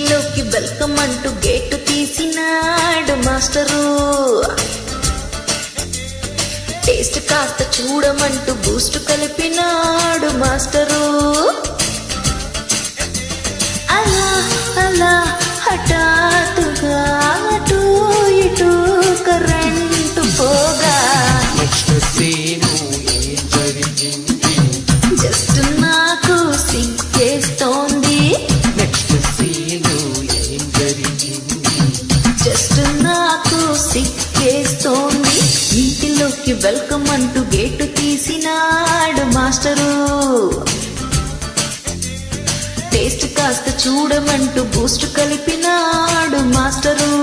ఇంటిలోకి వెల్కమ్ అంటూ గేటు తీసినాడు మాస్టరు. టేస్ట్ కాస్త చూడమంటూ బూస్ట్ కలిపినాడు మాస్టరు. అలా అలా హఠాత్తుగా అటు ఇటు కరెంటు పోగా జస్ట్ నాకు సిగ్గేస్తోంది. జస్ట్ నాకు సిగ్గేస్తోంది. ఇంటిలోకి వెల్కమ్ అంటూ గేటు తీసినాడు మాస్టరు. టేస్ట్ కాస్త చూడమంటూ బూస్ట్ కలిపినాడు మాస్టరు.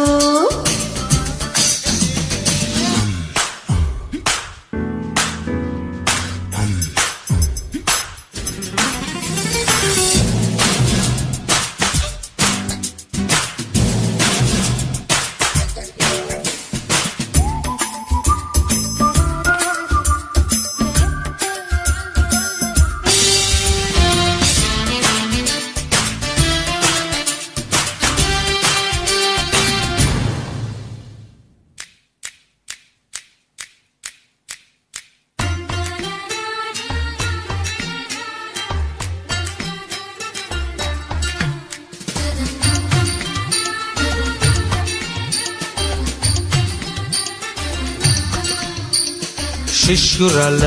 శిష్యురాల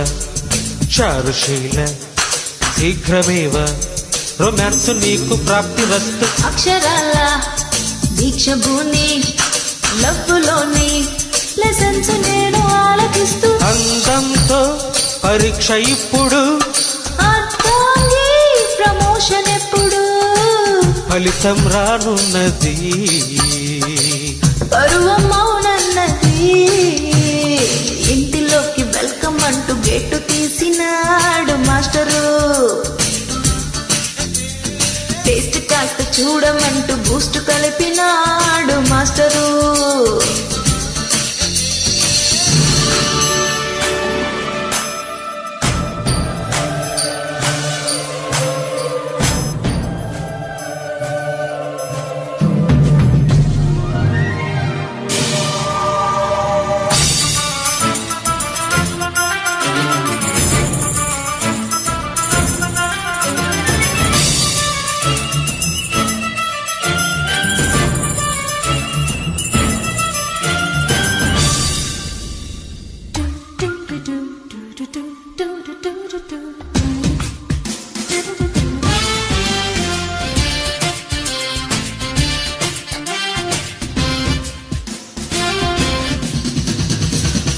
చారుశీల శీఘ్రమేవ రొమాన్స్ నీకు ప్రాప్తిరస్తు. అక్షరాల దీక్ష భూని లవ్వులోని లెసన్స్ నేను ఆలకిస్తూ అందంతో పరీక్ష ఇప్పుడు అర్థాంగి ప్రమోషన్ ఎప్పుడు ఫలితం రానున్నది పరువం మౌనన్నది. ఇంటిలోకి వెల్కమ్ అంటూ గేటు తీసినాడు మాస్టరు. టేస్ట్ కాస్త చూడమంటూ బూస్ట్ కలిపినాడు మాస్టరు.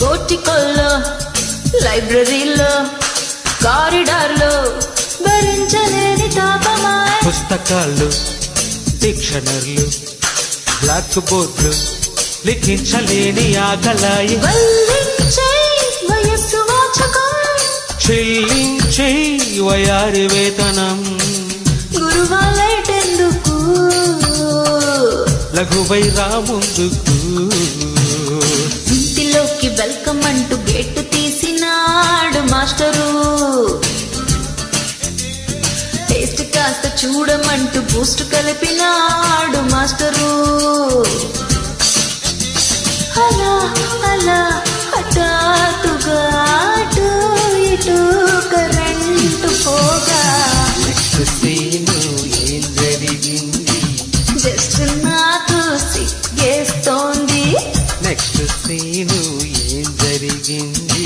పోర్టికోల్లో లైబ్రరీలో కారిడార్లో భరించలేని తాపమాయ పుస్తకాలు డిక్షనర్లు బ్లాక్ బోర్డులు లిఖించలేని ఆకలాయి వయస్సు వాచకం చెల్లించే వయారి వేతనం గురువాలెటెందుకు లఘువై రాముందుకు. ఇంటిలోకి వెల్కమ్ అంటూ గేటు తీసినాడు మాస్టరు. టేస్ట్ కాస్త చూడమంటూ బూస్ట్ కలిపినాడు మాస్టరు. అలా అలా హఠాత్తుగా అటు ఇటు కరెంటు పోగా జస్ట్ నాకు సిగ్గేస్తోంది. నెక్స్ట్ సీను ఏం జరిగింది?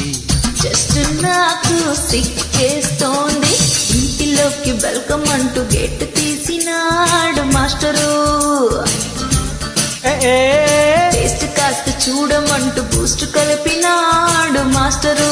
జస్ట్ నాకు సిగ్గేస్తోంది. ఇంటిలోకి వెల్కమ్ అంటూ గేటు తీసినాడు మాస్టరు. టేస్ట్ కాస్త చూడమంటూ బూస్ట్ కలిపినాడు మాస్టరు.